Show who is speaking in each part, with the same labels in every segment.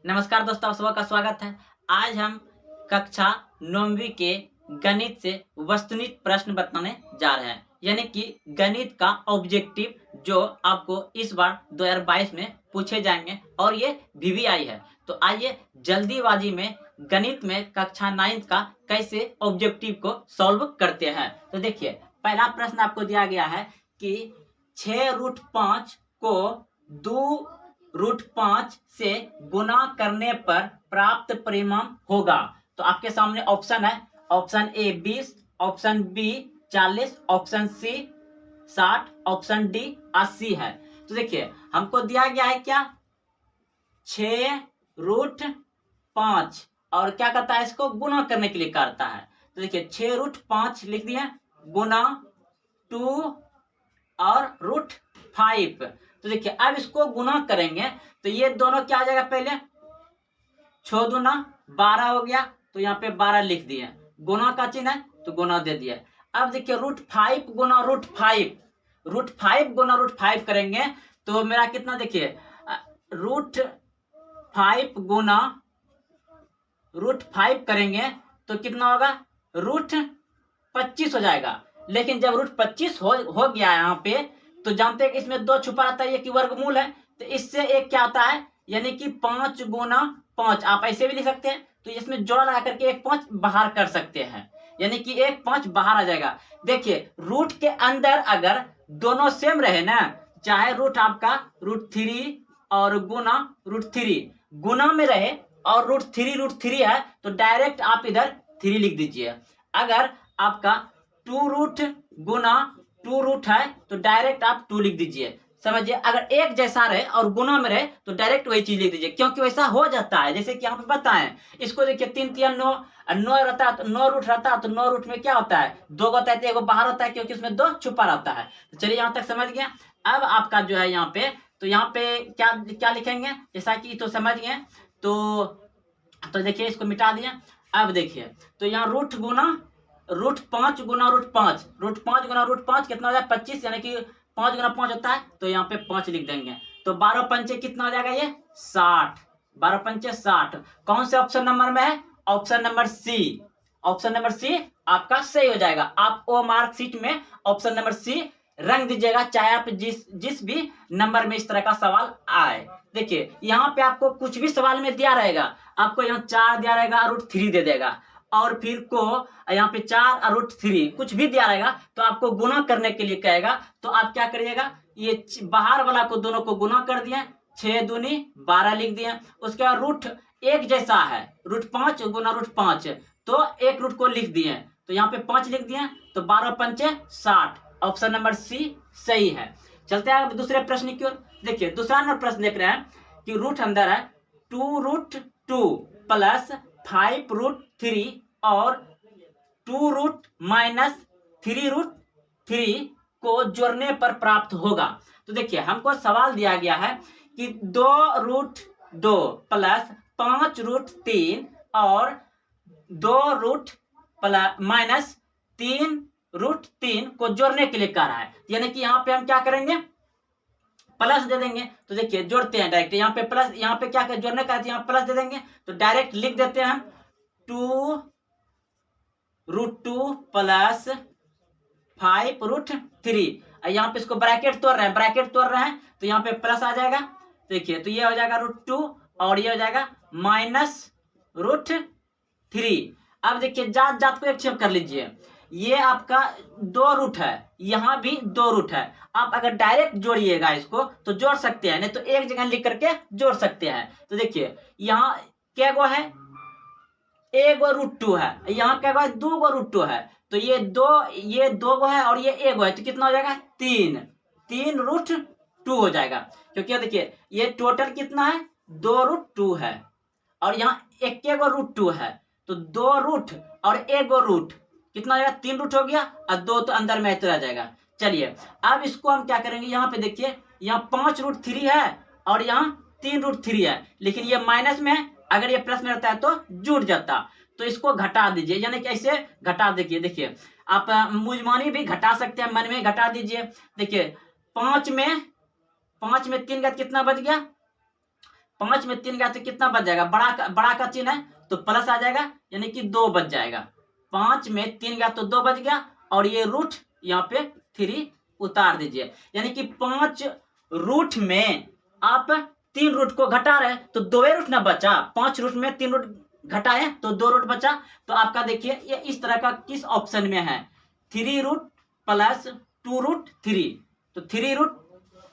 Speaker 1: नमस्कार दोस्तों, आप सबका स्वागत है। आज हम कक्षा 9वीं के गणित से वस्तुनिष्ठ प्रश्न बताने जा रहे हैं, यानी कि गणित का ऑब्जेक्टिव जो आपको इस बार 2022 में पूछे जाएंगे और ये वीवीआई है। तो आइए जल्दीबाजी में गणित में कक्षा 9 का कैसे ऑब्जेक्टिव को सॉल्व करते हैं। तो देखिए, पहला प्रश्न आपको दिया गया है कि 6√5 को 2√5 से गुना करने पर प्राप्त परिणाम होगा। तो आपके सामने ऑप्शन है, option A 20, option B 40, option C 60, option D 80 है। तो देखिए, हमको दिया गया है क्या, 6√5 और क्या करता है, इसको गुना करने के लिए करता है। तो देखिए 6√5 लिख दिए, गुना 2 और √5। तो देखिए अब इसको गुना करेंगे तो ये दोनों क्या आ जाएगा, पहले 6 दूना 12 हो गया, तो यहाँ पे 12 लिख दिए, गुना का चिन्ह है तो गुना दे दिया। अब देखिए √5 गुना √5, √5 गुना √5 करेंगे तो मेरा कितना, देखिए √5 गुना √5 करेंगे तो कितना होगा, √25 हो जाएगा। लेकिन जब √25 हो गया यहाँ पे, तो जानते हैं कि इसमें 2 छुपा रहता है, ये कि वर्गमूल है, तो इससे एक क्या आता है, यानी कि 5 गुना 5, आप ऐसे भी लिख सकते हैं। तो इसमें जोड़ा लगा करके एक 5 बाहर कर सकते हैं, यानी कि एक 5 बाहर आ जाएगा। देखिए रूट के अंदर अगर दोनों सेम रहे ना, चाहे रूट आपका √3 और गुना √3 गुना में रहे और √3 है, तो डायरेक्ट आप इधर 3 लिख दीजिए। अगर आपका 2 गुना 2 है तो डायरेक्ट आप 2 लिख दीजिए। समझिए, अगर एक जैसा रहे और गुना में रहे तो डायरेक्ट वही चीज लिख दीजिए, क्योंकि वैसा हो जाता है। जैसे कि यहाँ पे बताएं, इसको देखिए 3 3 9, 9 रहता है तो 9 रूट रहता है, तो 9 रूट में क्या होता है, 2 होता है तो एक बाहर होता है, क्योंकि उसमें 2 छुपा रहता है। तो चलिए यहाँ तक समझ गए। अब आपका जो है यहाँ पे, तो यहाँ पे क्या क्या लिखेंगे, जैसा कि तो समझ गए। तो देखिए इसको मिटा दिए। अब देखिए, तो यहाँ √5 गुना √5, √5 गुना √5 कितना हो जाए, 25, यानी कि 5 गुना 5 होता है, तो यहाँ पे 5 लिख देंगे। तो 12 पंचे कितना हो जाएगा, ये 60, 12 पंचे 60। कौन से ऑप्शन नंबर में है, option number C, option number C आपका सही हो जाएगा। आप ओ मार्क शीट में ऑप्शन नंबर सी रंग दीजिएगा, चाहे आप जिस भी नंबर में इस तरह का सवाल आए। देखिए यहाँ पे आपको कुछ भी सवाल में दिया रहेगा, आपको यहाँ 4 दिया रहेगा, √3 दे देगा, और फिर को यहाँ पे 4 और √3 कुछ भी दिया रहेगा तो आपको गुना करने के लिए कहेगा। तो आप क्या करिएगा, ये बाहर वाला को दोनों को गुना कर दिए, 6 दूनी 12 लिख दिए। उसके बाद रूट एक जैसा है, √5 गुना √5, तो एक रूट को लिख दिए, तो यहाँ पे 5 लिख दिए, तो 12 पंचे 60, ऑप्शन नंबर सी सही है। चलते हैं दूसरे प्रश्न की ओर। देखिए दूसरा नंबर प्रश्न देख रहे हैं कि रूट अंदर है 2√2 प्लस 5√3 और 2 माइनस 3√3 को जोड़ने पर प्राप्त होगा। तो देखिए हमको सवाल दिया गया है कि 2√2 प्लस 5√3 और 2 माइनस 3√3 को जोड़ने के लिए कह रहा है, यानी कि यहाँ पे हम क्या करेंगे, प्लस दे देंगे। तो देखिए जोड़ते हैं डायरेक्ट, यहाँ पे प्लस, यहाँ पे क्या जोड़ने का है, यहाँ प्लस दे देंगे, तो डायरेक्ट लिख देते हैं हम 2√2 प्लस 5√3। यहाँ पे इसको ब्रैकेट तोड़ रहे हैं, तो यहाँ पे प्लस आ जाएगा। देखिए तो ये हो जाएगा √2 और ये हो जाएगा -√3। अब देखिए जात को एक कर लीजिए, ये आपका 2 रूट है, यहाँ भी 2 रूट है। आप अगर डायरेक्ट जोड़िएगा इसको तो जोड़ सकते हैं, नहीं तो एक जगह लिख करके जोड़ सकते हैं। तो देखिए यहाँ क्या गो है, एक √2 है, यहाँ क्या गो है, 2 √2 है, तो ये 2 गो है और ये 1 गो है, तो कितना हो जाएगा, 3 हो जाएगा। क्योंकि देखिए ये टोटल कितना है, 2√2 है, और यहाँ एक गो √2 है, तो 2 रूट और 1 गो रूट कितना हो जाएगा, 3 रूट हो गया, और 2 तो अंदर में रह जाएगा। चलिए अब इसको हम क्या करेंगे, यहाँ पे देखिए यहाँ 5√3 है और यहाँ 3√3 है, लेकिन ये माइनस में है, अगर ये प्लस में रहता है तो जुड़ जाता। तो इसको घटा दीजिए, यानी कि ऐसे घटा दीजिए। देखिए आप मुजमानी भी घटा सकते हैं, मन में घटा दीजिए। देखिए 5 में 3 का कितना बच गया, 5 में 3 गया तो कितना बच जाएगा, बड़ा का चिन्ह है तो प्लस आ जाएगा, यानी कि 2 बच जाएगा। 5 में 3 गया तो 2 बच गया, और ये रूट यहाँ पे 3 उतार दीजिए, यानी कि 5 रूट में आप 3 रूट को घटा रहे तो 2 रूट ना बचा, 5 रूट में 3 रूट घटाए तो 2 रूट बचा। तो आपका देखिए ये इस तरह का किस ऑप्शन में है, 3 रूट प्लस 2 रूट 3, तो 3 रूट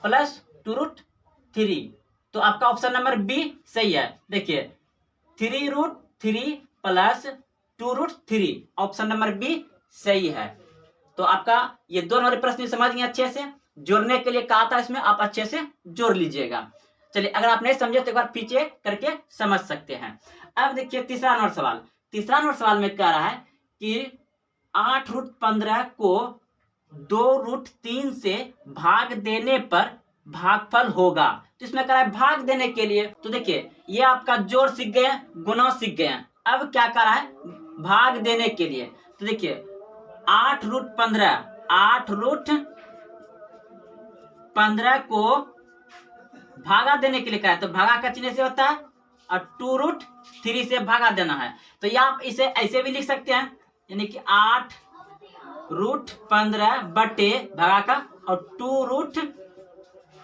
Speaker 1: प्लस 2 रूट 3, तो आपका ऑप्शन नंबर बी सही है। देखिए 3 root 3 plus 2 root 3, option number B सही है। तो आपका ये दोनों वाले प्रश्न समझ गए अच्छे से, जोड़ने के लिए कहा था इसमें, आप अच्छे से जोड़ लीजिएगा। चलिए अगर आप नहीं समझे तो एक बार पीछे करके समझ सकते हैं। अब देखिए तीसरा नंबर सवाल, तीसरा नंबर सवाल में कह रहा है कि 8 रूट 15 को 2 रूट 3 से भाग देने पर भागफल होगा। तो इसमें कह रहा है भाग देने के लिए, तो देखिए ये आपका जोड़ सीख गए, गुना सीख गए। अब क्या कर रहा है, भाग देने के लिए, तो देखिए 8 रूट 15, 8 रूट 15 को भागा देने के लिए कहा है, तो भागा का चिन्ह से होता है, और 2 रूट 3 से भागा देना है। तो ये आप इसे ऐसे भी लिख सकते हैं, यानी कि 8 रूट 15 बटे भागा का और 2 रूट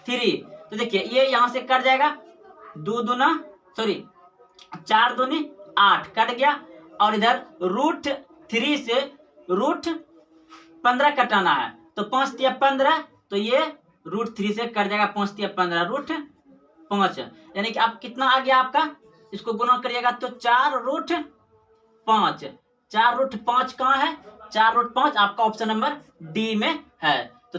Speaker 1: 3। तो देखिए ये यहां से कट जाएगा, 4 दूनी 8 कट गया, और इधर रूट 3 से रूट 15 कटाना है, तो 5 तिया 15, तो ये रूट 3 से कट जाएगा, 5 तिया 15 रूट 5, यानी कि आप कितना आ गया आपका, इसको गुना करिएगा तो 4 रूट 5, 4 रूट 5 कहाँ है, 4 रूट 5 आपका ऑप्शन नंबर डी में है। तो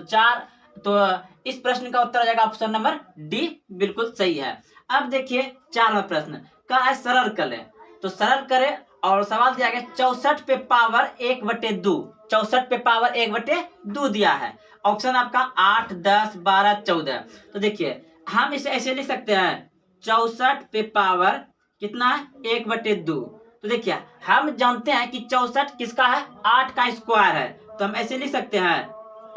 Speaker 1: इस प्रश्न का उत्तर आ जाएगा ऑप्शन नंबर डी, बिल्कुल सही है। अब देखिए 4 नंबर प्रश्न का है सरल करें, तो सरल करें, और सवाल दिया गया 64 पे पावर 1/2, 64 पे पावर 1/2 दिया है। ऑप्शन आपका 8, 10, 12, 14। तो देखिए हम इसे ऐसे लिख सकते हैं, 64 पे पावर कितना है, 1/2। तो देखिए हम जानते हैं कि 64 किसका है, 8 का स्क्वायर है, तो हम ऐसे लिख सकते हैं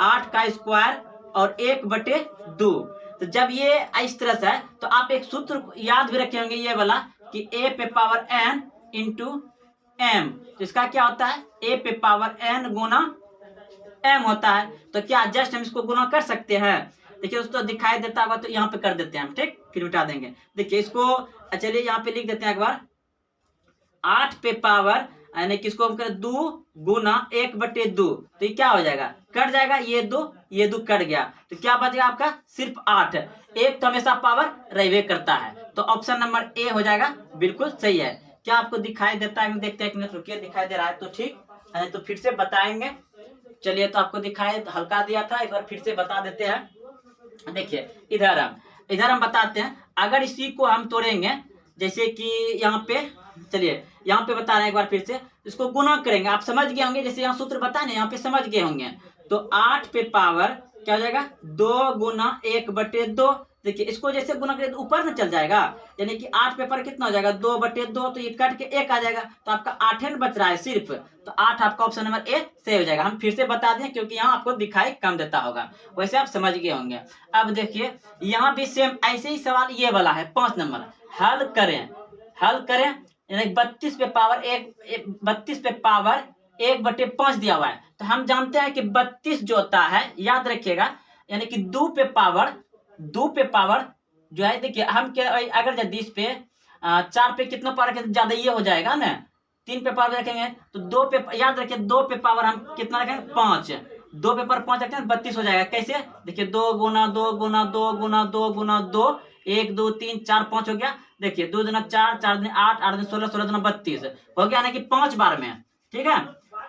Speaker 1: 8 का स्क्वायर और 1/2। तो जब ये इस तरह से है तो आप एक सूत्र याद भी रखे होंगे ये वाला, कि a पे पावर n इंटू m, तो इसका क्या होता है, a पे पावर n गुना m होता है। तो क्या जस्ट हम इसको गुना कर सकते हैं, देखिए दोस्तों दिखाई देता होगा तो यहाँ पे कर देते हैं हम, ठीक, फिर मिटा देंगे। देखिए इसको चलिए यहाँ पे लिख देते हैं एक बार, 8 पे पावर यानी किसको हम करें 2 गुना 1/2, तो ये क्या हो जाएगा, कट जाएगा, ये 2 कट गया, तो क्या बचेगा आपका सिर्फ 8। एक तो हमेशा पावर रहवे करता है, तो ऑप्शन नंबर ए हो जाएगा, बिल्कुल सही है। क्या आपको दिखाई देता है, देखते हैं, एक मिनट रुकिए, दिखाई दे रहा है तो ठीक, तो फिर से बताएंगे। चलिए तो आपको दिखाई हल्का दिया था, एक बार फिर से बता देते हैं। देखिए इधर हम बताते हैं, अगर इसी को हम तोड़ेंगे, जैसे कि यहाँ पे, चलिए यहाँ पे बता रहे हैं एक बार फिर से, इसको गुना करेंगे, आप समझ गए होंगे, जैसे यहाँ सूत्र बताने यहाँ पे समझ गए होंगे। तो 8 पे पावर क्या हो जाएगा, 2 गुना 1/2। देखिए इसको जैसे गुना करें तो ऊपर में चल जाएगा, यानी कि 8 पे पावर कितना हो जाएगा, 2/2, तो ये कट के 1 आ जाएगा, तो आपका 8 बच रहा है सिर्फ, तो 8 आपका ऑप्शन नंबर ए सही हो जाएगा। हम फिर से बता दें क्योंकि यहाँ आपको दिखाई कम देता होगा, वैसे आप समझ गए होंगे। अब देखिए यहाँ भी सेम ऐसे ही सवाल ये वाला है, 5 नंबर, हल करें, यानी 32 पे पावर 1/5 दिया हुआ है। तो हम जानते हैं कि 32 जो होता है, याद रखिएगा, यानी कि 2 पे पावर जो है, देखिए हम क्या, अगर जब 20 पे 4 पे कितना पावर रखें ज्यादा ये हो जाएगा ना, 3 पे पावर रखेंगे तो 2 पे, याद रखिए 2 पे पावर हम कितना रखेंगे 5, 2 पे पावर 5 रखते हैं 32 हो जाएगा। कैसे, देखिए 2 गुना 2 गुना 2 गुना 2 गुना 2, 1 2 3 4 5 हो गया। देखिए 2 दूना 4, 4 दूनी 8, 8 दूनी 16, 16 दूना 32 हो गया, यानी कि 5 बार में, ठीक है,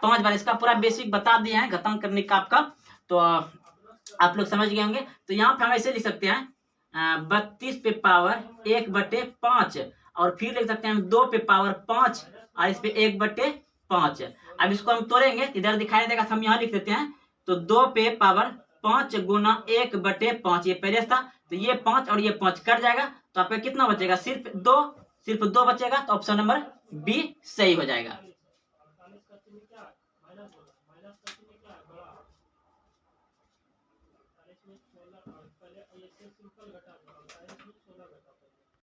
Speaker 1: 5 बार। इसका पूरा बेसिक बता दिए हैं खत्म करने का आपका, तो आप लोग समझ गए होंगे। तो यहाँ पे हम ऐसे लिख सकते हैं 32 पे पावर 1/5, और फिर लिख सकते हैं हम 2 पे पावर 5, और इस पे 1/5। अब इसको हम तोड़ेंगे, इधर दिखाई देगा, हम यहाँ लिख देते हैं, तो 2 पे पावर 5 गुना 1/5, ये पहले था, तो ये 5 और ये 5 कट जाएगा, तो आपका कितना बचेगा, सिर्फ 2 बचेगा, तो ऑप्शन नंबर बी सही हो जाएगा।